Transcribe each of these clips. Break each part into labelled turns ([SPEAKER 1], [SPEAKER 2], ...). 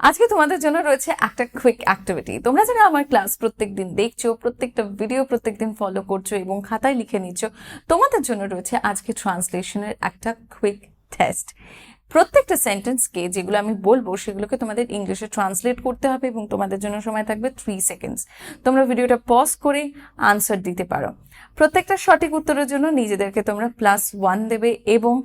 [SPEAKER 1] আজকে তোমাদের জন্য রয়েছে একটা কুইক অ্যাক্টিভিটি। তোমরা যারা আমার ক্লাস প্রত্যেকদিন দেখছো, প্রত্যেকটা ভিডিও প্রত্যেকদিন ফলো করছো এবং খাতায় লিখে নিচ্ছ, তোমাদের জন্য রয়েছে আজকে ট্রান্সলেশনের একটা কুইক টেস্ট। প্রত্যেকটা সেন্টেন্সকে যেগুলো আমি বলবো সেগুলোকে তোমাদের ইংলিশে ট্রান্সলেট করতে হবে এবং তোমাদের জন্য সময় থাকবে 3 সেকেন্ডস। তোমরা ভিডিওটা পজ করে আনসার দিতে পারো। প্রত্যেকটা সঠিক উত্তরের জন্য নিজেদেরকে তোমরা +1 দেবে এবং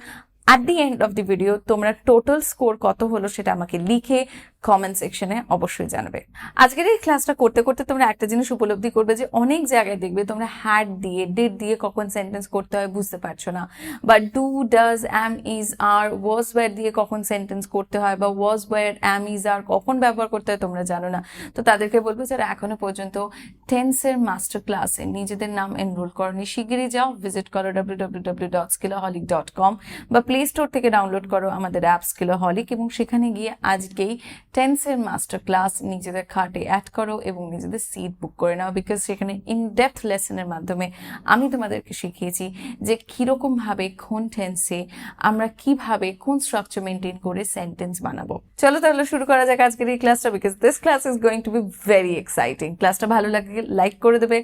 [SPEAKER 1] at the end of the video তোমরা টোটাল স্কোর কত হলো সেটা আমাকে লিখে কমেন্ট সেকশনে অবশ্যই জানাবে। আজকের এই ক্লাসটা করতে করতে তোমরা একটা জিনিস উপলব্ধি করবে যে অনেক জায়গায় দেখবে তোমরা হ্যাড দিয়ে ডিড দিয়ে কখন সেন্টেন্স করতে হয় বুঝতে পারছো না, বা do does am is are was were দিয়ে কখন সেন্টেন্স করতে হয়, বা ওয়াজ ওয়্যার অ্যাম ইজ আর কখন ব্যবহার করতে হয় তোমরা জানো না। তো তাদেরকে বলবো যারা এখনো পর্যন্ত টেন্সের মাস্টার ক্লাসে নিজেদের নাম এনরোল করনি, শিগগিরই যাও, ভিজিট করো www.skillaholic.com বা প্লে স্টোর থেকে ডাউনলোড করো আমাদের অ্যাপ স্কিলাহলিক এবং সেখানে গিয়ে আজকেই টেন্সের মাস্টার ক্লাস নিজেদের খাটে অ্যাড করো এবং নিজেদের সিট বুক করে নাও। বিকজ সেখানে ইনডেপথ লেসনের মাধ্যমে আমি তোমাদেরকে শিখিয়েছি যে কীরকমভাবে কোন টেন্সে আমরা কিভাবে কোন স্ট্রাকচার মেনটেন করে সেন্টেন্স বানাবো। চলো তাহলে শুরু করা যাক আজকের এই ক্লাসটা, because this class is going to be very exciting. ক্লাসটা ভালো লাগলে লাইক করে দেবে,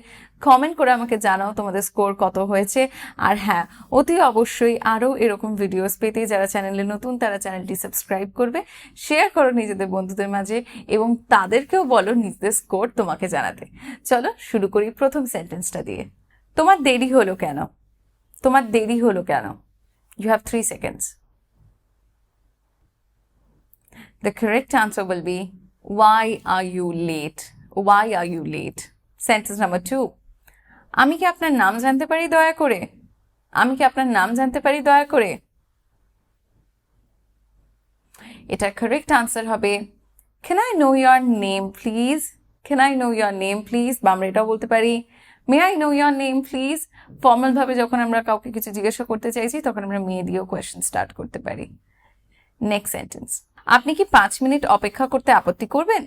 [SPEAKER 1] কমেন্ট করে আমাকে জানাও তোমাদের স্কোর কত হয়েছে। আর হ্যাঁ, অতি অবশ্যই আরও এরকম ভিডিওস পেতে যারা চ্যানেলে নতুন তারা চ্যানেলটি সাবস্ক্রাইব করবে, শেয়ার করো নিজেদের বন্ধুদের মাঝে এবং তাদেরকেও বলো নিজেদের স্কোর তোমাকে জানাতে। চলো শুরু করি প্রথম সেন্টেন্সটা দিয়ে। তোমার দেরি হলো কেন? তোমার দেরি হলো কেন? You have 3 seconds. The correct answer will be why are you late? Why are you late? Sentence number 2. আমি কি আপনার নাম জানতে পারি দয়া করে? আমি কি আপনার নাম জানতে পারি দয়া করে? এটার কারেক্ট আনসার হবে Can I know your name please? Can I know your name please? বা আমরা এটাও বলতে পারি May I know your name please? Formal ভাবে যখন আমরা কাউকে কিছু জিজ্ঞাসা করতে চাইছি তখন আমরা মে দিয়েও কোয়েশ্চেন স্টার্ট করতে পারি। Next sentence. আপনি কি 5 মিনিট অপেক্ষা করতে আপত্তি করবেন?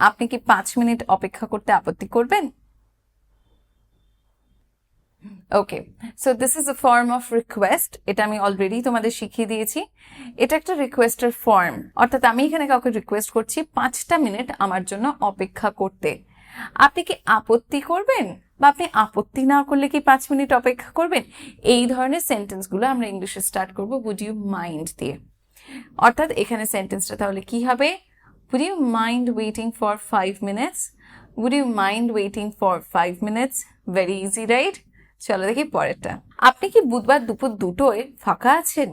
[SPEAKER 1] আপনি কি 5 মিনিট অপেক্ষা করতে আপত্তি করবেন? Okay, so this is a form of request. এটা আমি অলরেডি তোমাদের শিখিয়ে দিয়েছি। এটা একটা রিকোয়েস্টের ফর্ম, অর্থাৎ আমি এখানে কাউকে রিকোয়েস্ট করছি 5টা মিনিট আমার জন্য অপেক্ষা করতে। আপনি কি আপত্তি করবেন, বা আপনি আপত্তি না করলে কি 5 মিনিট অপেক্ষা করবেন? এই ধরনের সেন্টেন্সগুলো আমরা ইংলিশে স্টার্ট করবো উড ইউ মাইন্ড দিয়ে। অর্থাৎ এখানে সেন্টেন্সটা তাহলে কি হবে? Would you mind waiting for 5 minutes? Would you mind waiting for 5 minutes? Very easy, right? চলো দেখি পরেরটা। আপনি কি বুধবার দুপুর 2টোয় ফাঁকা আছেন?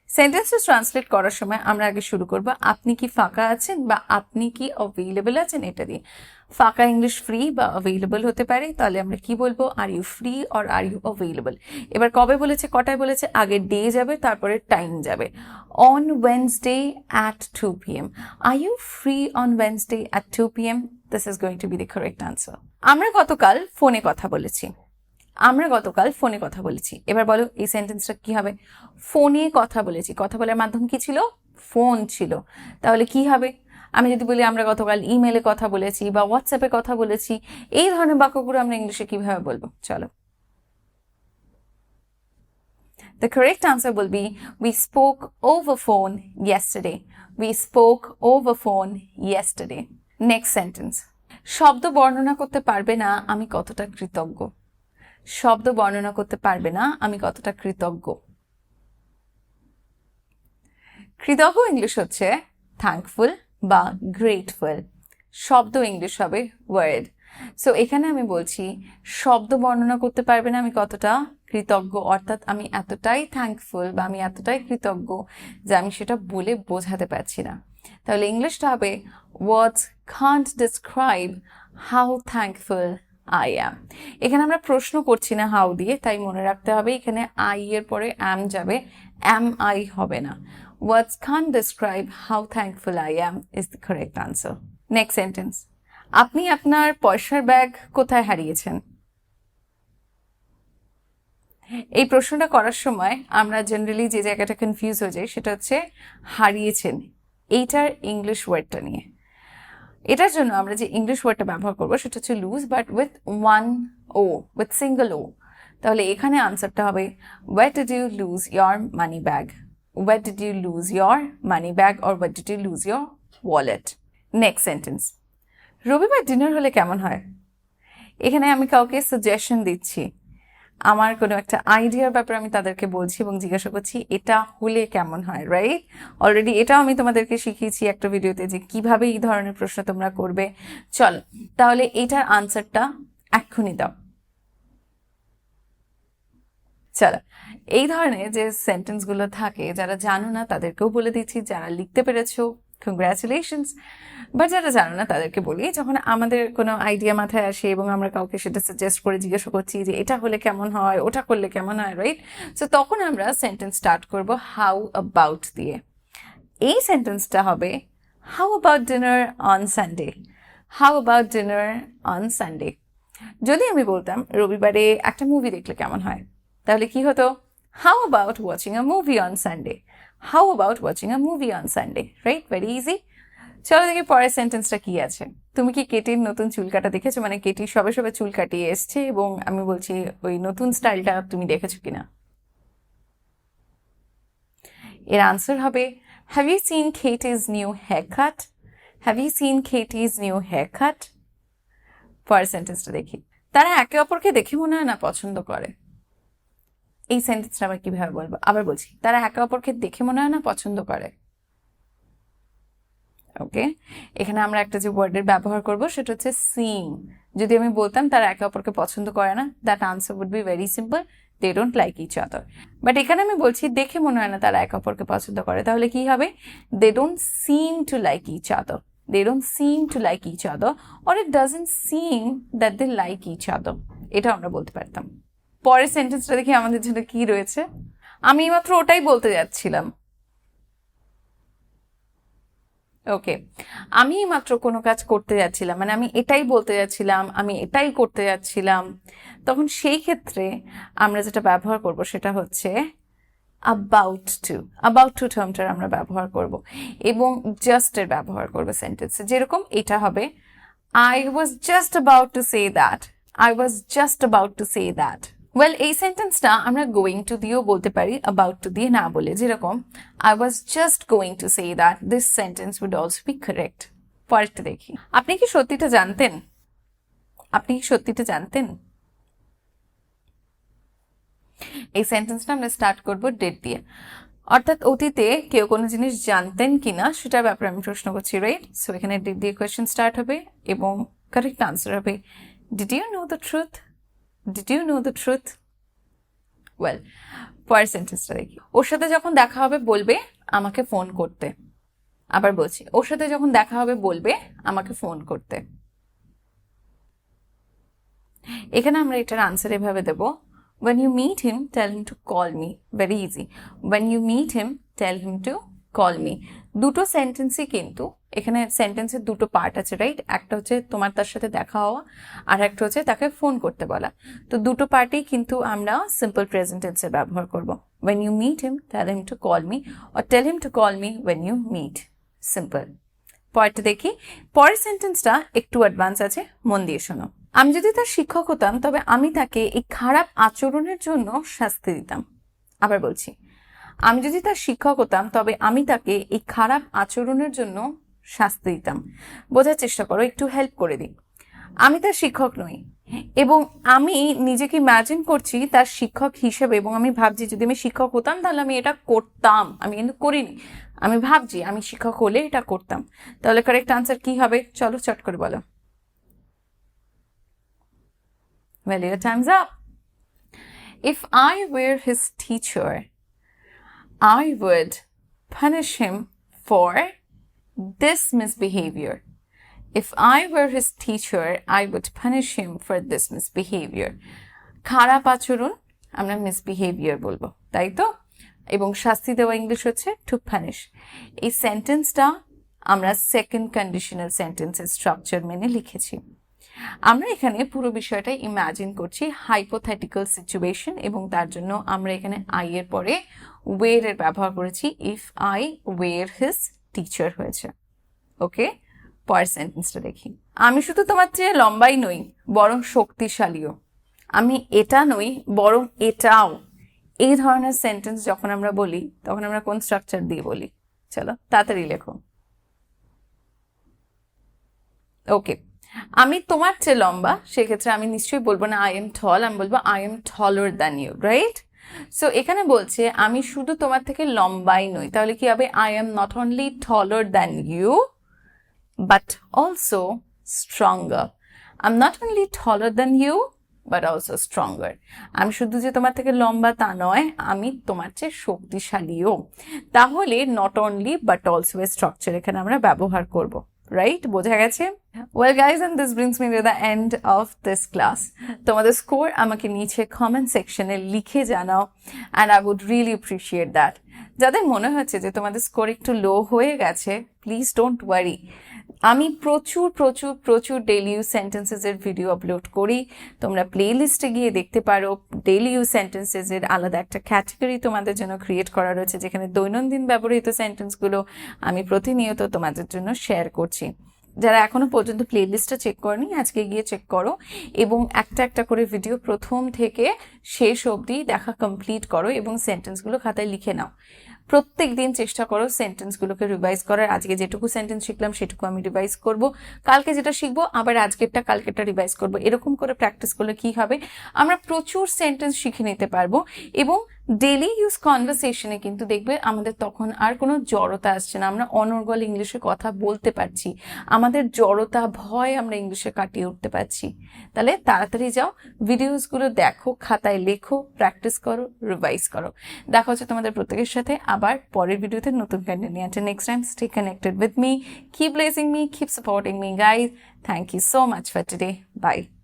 [SPEAKER 1] সেন্টেন্সটা ট্রান্সলেট করার সময় আমরা আগে শুরু করব আপনি কি ফাঁকা আছেন বা আপনি কি অ্যাভেলেবল আছেন এটা দিয়ে। ফাঁকা ইংলিশ ফ্রি বা অ্যাভেলেবল হতে পারে, তাহলে আমরা কি বলবো? Are you free or are you available. এবার কবে বলেছে, কটায় বলেছে, আগে ডে যাবে তারপরে টাইম যাবে। On Wednesday at 2 p.m. Are you free on Wednesday at 2 p.m.? This is going to be the correct answer. আমরা গতকাল ফোনে কথা বলেছি। আমরা গতকাল ফোনে কথা বলেছি। এবার বলো এই সেন্টেন্সটা কি হবে? ফোনে কথা বলেছি, কথা বলার মাধ্যম কি ছিল? ফোন ছিল। তাহলে কি হবে? আমি যদি বলি আমরা গতকাল ইমেলে কথা বলেছি বা হোয়াটসঅ্যাপে কথা বলেছি, এই ধরনের বাক্যগুলো আমরা ইংলিশে কিভাবে বলবো? চলো। The correct answer will be we spoke over phone yesterday. We spoke over phone yesterday. Next sentence. শব্দ বর্ণনা করতে পারবে না আমি কতটা কৃতজ্ঞ। শব্দ বর্ণনা করতে পারবে না আমি কতটা কৃতজ্ঞ। কৃতজ্ঞ ইংলিশ হচ্ছে থ্যাঙ্কফুল বা গ্রেটফুল। শব্দ ইংলিশ হবে ওয়ার্ড। সো এখানে আমি বলছি শব্দ বর্ণনা করতে পারবে না আমি কতটা কৃতজ্ঞ, অর্থাৎ আমি এতটাই থ্যাঙ্কফুল বা আমি এতটাই কৃতজ্ঞ যে আমি সেটা বলে বোঝাতে পারছি না। তাহলে ইংলিশটা হবে words can't describe how thankful I am. এখানে আমরা প্রশ্ন করছি না হাউ দিয়ে, তাই মনে রাখতে হবে এখানে আই এর পরে am যাবে, am I হবে না। Words can't describe how thankful I am is the correct answer. Next sentence. আপনি আপনার পয়সার ব্যাগ কোথায় হারিয়েছেন? এই প্রশ্নটা করার সময় আমরা জেনারেলি যে জায়গাটা কনফিউজ হয়ে যাই সেটা হচ্ছে হারিয়েছেন এইটার ইংলিশ ওয়ার্ডটা নিয়ে। এটার জন্য আমরা যে ইংলিশ ওয়ার্ডটা ব্যবহার করবো সেটা হচ্ছে lose, but with 1 O, with single O. তাহলে এখানে আনসারটা হবে where did you lose your money bag? where did you lose your money bag or where did you lose your wallet? Next sentence. রবিবার ডিনার হলে কেমন হয়? এখানে আমি কাউকে সাজেশন দিচ্ছি, আমার কোনো একটা আইডিয়ার ব্যাপারে আমি তাদেরকে বলছি এবং জিজ্ঞাসা করছি এটা হলে কেমন হয়, রাইট? অলরেডি এটাও আমি তোমাদেরকে শিখিয়েছি একটা ভিডিওতে যে কিভাবে এই ধরনের প্রশ্ন তোমরা করবে। চল তাহলে এটার আনসারটা এক্ষুনি দাও। চলো, এই ধরনের যে সেন্টেন্সগুলো থাকে যারা জানো না তাদেরকেও বলে দিচ্ছি, যারা লিখতে পেরেছো কংগ্রাচুলেশনস, বাট যারা জানো না তাদেরকে বলি, যখন আমাদের কোনো আইডিয়া মাথায় আসে এবং আমরা কাউকে সেটা সাজেস্ট করে জিজ্ঞাসা করছি যে এটা হলে কেমন হয়, ওটা করলে কেমন হয়, রাইট? সো তখন আমরা সেন্টেন্স স্টার্ট করব হাউ অ্যাবাউট দিয়ে। এই সেন্টেন্সটা হবে how about dinner on Sunday, how about dinner on Sunday. যদি আমি বলতাম রবিবারে একটা মুভি দেখলে কেমন হয়, তাহলে কি হতো? How about watching a movie on Sunday, how about watching a movie on Sunday, right? Very easy. চলো দেখি পরের সেন্টেন্সটা কি আছে। তুমি কি কেটির নতুন চুল কাটা দেখেছো? মানে কেটি সবে সবে চুল কাটিয়ে এসছে এবং আমি বলছি ওই নতুন স্টাইলটা তুমি দেখেছো কিনা। এর আনসার হবে have you seen Katie's new haircut, have you seen Katie's new haircut. পরের সেন্টেন্সটা দেখি। তারা একে অপরকে দেখে মনে হয় না পছন্দ করে। এই সেন্টেন্সটা আবার কিভাবে বলবো? আবার বলছি, তারা একে অপরকে দেখে মনে হয় না পছন্দ করে। ওকে, এখানে আমরা একটা যে ওয়ার্ডের ব্যবহার করব সেটা হচ্ছে সিং। যদি আমি বলতাম তারা একে অপরকে পছন্দ করে না, that answer would be very simple, they don't like each other. But এখানে আমি বলছি দেখে মনে হয় না তারা একে অপরকে পছন্দ করে, তাহলে কি হবে? They don't seem to like each other, they don't seem to like each other, or it doesn't seem that they like each other, এটা আমরা বলতে পারতাম। পরের সেন্টেন্সটা দেখি আমাদের জন্য কি রয়েছে। আমি মাত্র ওটাই বলতে যাচ্ছিলাম। ওকে, আমি মাত্র কোনো কাজ করতে যাচ্ছিলাম, মানে আমি এটাই বলতে যাচ্ছিলাম, আমি এটাই করতে যাচ্ছিলাম, তখন সেই ক্ষেত্রে আমরা যেটা ব্যবহার করব সেটা হচ্ছে about to, about to টার্মটার আমরা ব্যবহার করব এবং just এর ব্যবহার করব সেন্টেন্সে। যেরকম এটা হবে I was just about to say that, I was just about to say that. Well, এই সেন্টেন্সটা আমরা গোয়িং টু দিয়েও বলতে পারি, অ্যাবাউট টু দিয়ে না বলে। যেরকম I was just going to say that, this sentence would also be correct. পরেরটা দেখি। আপনি কি সত্যিটা জানতেন? আপনি কি সত্যিটা জানতেন? এই সেন্টেন্সটা আমরা স্টার্ট করব ডেট দিয়ে, অর্থাৎ অতীতে কেউ কোনো জিনিস জানতেন কিনা সেটার ব্যাপারে আমি প্রশ্ন করছি, রাইট? সো এখানে ডেট দিয়ে কোয়েশ্চেন স্টার্ট হবে এবং কারেক্ট আনসার হবে did you know the truth, did you know the truth. Well, পরের সেন্টেন্সটা দেখি। ওর সাথে যখন দেখা হবে বলবে আমাকে ফোন করতে। আবার বলছি, ওর সাথে যখন দেখা হবে বলবে আমাকে ফোন করতে। এখানে আমরা এটার আনসার এভাবে দেব when you meet him tell him to call me, very easy, when you meet him tell him to call me। দুটো সেন্টেন্সই কিন্তু এখানে সেন্টেন্সের দুটো পার্ট আছে, রাইট? একটা হচ্ছে তোমার তার সাথে দেখা হওয়া, আর একটা হচ্ছে তাকে ফোন করতে বলা। তো দুটো পার্টেই কিন্তু আমরা সিম্পল প্রেজেন্ট টেন্সের ব্যবহার করব। when you meet him tell him to call me or tell him to call me when you meet, simple. পরেরটা দেখি। পরের সেন্টেন্সটা একটু অ্যাডভান্স আছে, মন দিয়ে শোনো। আমি যদি তার শিক্ষক হতাম তবে আমি তাকে এই খারাপ আচরণের জন্য শাস্তি দিতাম। আবার বলছি, আমি যদি তার শিক্ষক হতাম তবে আমি তাকে এই খারাপ আচরণের জন্য শাস্তি দিতাম। বোঝার চেষ্টা করো, একটু হেল্প করে দিই। আমি তার শিক্ষক নই এবং আমি নিজেকে ইমাজিন করছি তার শিক্ষক হিসেবে, এবং আমি ভাবছি যদি আমি শিক্ষক হতাম তাহলে আমি এটা করতাম। আমি কিন্তু করিনি, আমি ভাবছি আমি শিক্ষক হলে এটা করতাম। তাহলে কারেক্ট আনসার কি হবে? চলো চট করে বলো। Well, your time's up. If I were his teacher, I would punish him for this misbehavior. If I were his teacher, I would punish him for this misbehavior. খারাপ আচরণ আমরা misbehavior বলবো, তাই তো? এবং শাস্তি দেওয়া ইংলিশ হচ্ছে to punish। এই সেন্টেন্সটা আমরা সেকেন্ড কন্ডিশনাল সেন্টেন্সের স্ট্রাকচার মেনে লিখেছি। আমরা এখানে পুরো বিষয়টা ইমাজিন করছি হাইপোথেটিক্যাল সিচুয়েশন, এবং তার জন্য আমরা এখানে আই এর পরে ওয়ের এর ব্যবহার করেছি। ইফ আই ওয়ের হিজ টিচার হয়েছে। ওকে, পরের সেন্টেন্সটা দেখি। আমি শুধু তোমার চেয়ে লম্বাই নই বরং শক্তিশালীও। আমি এটা নই বরং এটাও, এই ধরনের সেন্টেন্স যখন আমরা বলি তখন আমরা কোন স্ট্রাকচার দিয়ে বলি? চলো তাড়াতাড়ি লেখো। ওকে, আমি তোমার চেয়ে লম্বা, সেক্ষেত্রে আমি নিশ্চয়ই বলবো না আই এম টল, আমি বলবো I am taller than you, right? So এখানে বলছে আমি শুধু তোমার থেকে লম্বাই নই, তাহলে কি হবে? I am not only taller than you but also stronger. I am not only taller than you but also stronger. আমি শুধু যে তোমার থেকে লম্বা তা নয়, আমি তোমার চেয়ে শক্তিশালীও। তাহলে নট অনলি বাট অলসো এর স্ট্রাকচার এখানে আমরা ব্যবহার করব, রাইট? বোঝা গেছে? Well guys, and this brings me to the end of this class. তোমাদের স্কোর আমাকে নিচে কমেন্ট সেকশনে লিখে জানাও, and I would really appreciate that. যাদের মনে হচ্ছে যে তোমাদের স্কোর একটু লো হয়ে গেছে, প্লিজ ডোন্ট ওয়ারি। আমি প্রচুর প্রচুর প্রচুর ডেইলি ইউজ সেন্টেন্সেসের ভিডিও আপলোড করি, তোমরা প্লে লিস্টে গিয়ে দেখতে পারো। ডেইলি ইউজ সেন্টেন্সেসের আলাদা একটা ক্যাটাগরি তোমাদের জন্য ক্রিয়েট করা রয়েছে, যেখানে দৈনন্দিন ব্যবহৃত সেন্টেন্সগুলো আমি প্রতিনিয়ত তোমাদের জন্য শেয়ার করছি। যারা এখনো পর্যন্ত প্লে লিস্টটা চেক করনি, আজকে গিয়ে চেক করো এবং একটা একটা করে ভিডিও প্রথম থেকে শেষ অবধি দেখা কমপ্লিট করো এবং সেন্টেন্সগুলো খাতায় লিখে নাও। প্রত্যেক দিন চেষ্টা করো সেন্টেন্সগুলোকে রিভাইজ করার। আজকে যেটুকু সেন্টেন্স শিখলাম সেটুকু আমি রিভাইজ করব, কালকে যেটা শিখবো আবার আজকেরটা কালকেরটা রিভাইজ করব। এরকম করে প্র্যাকটিস করলে কি হবে, আমরা প্রচুর সেন্টেন্স শিখে নিতে পারবো এবং ডেইলি ইউজ কনভারসেশনে কিন্তু দেখবে আমাদের তখন আর কোনো জড়তা আসছে না, আমরা অনর্গল ইংলিশে কথা বলতে পারছি, আমাদের জড়তা ভয় আমরা ইংলিশে কাটিয়ে উঠতে পারছি। তাহলে তাড়াতাড়ি যাও, ভিডিওসগুলো দেখো, খাতায় লেখো, প্র্যাকটিস করো, রিভাইজ করো। দেখা হচ্ছে তোমাদের প্রত্যেকের সাথে আবার পরের ভিডিওতে নতুন কন্টেন্ট নিয়ে। Until next time, stay connected with me, keep blessing me, keep supporting me guys. Thank you so much for today. Bye.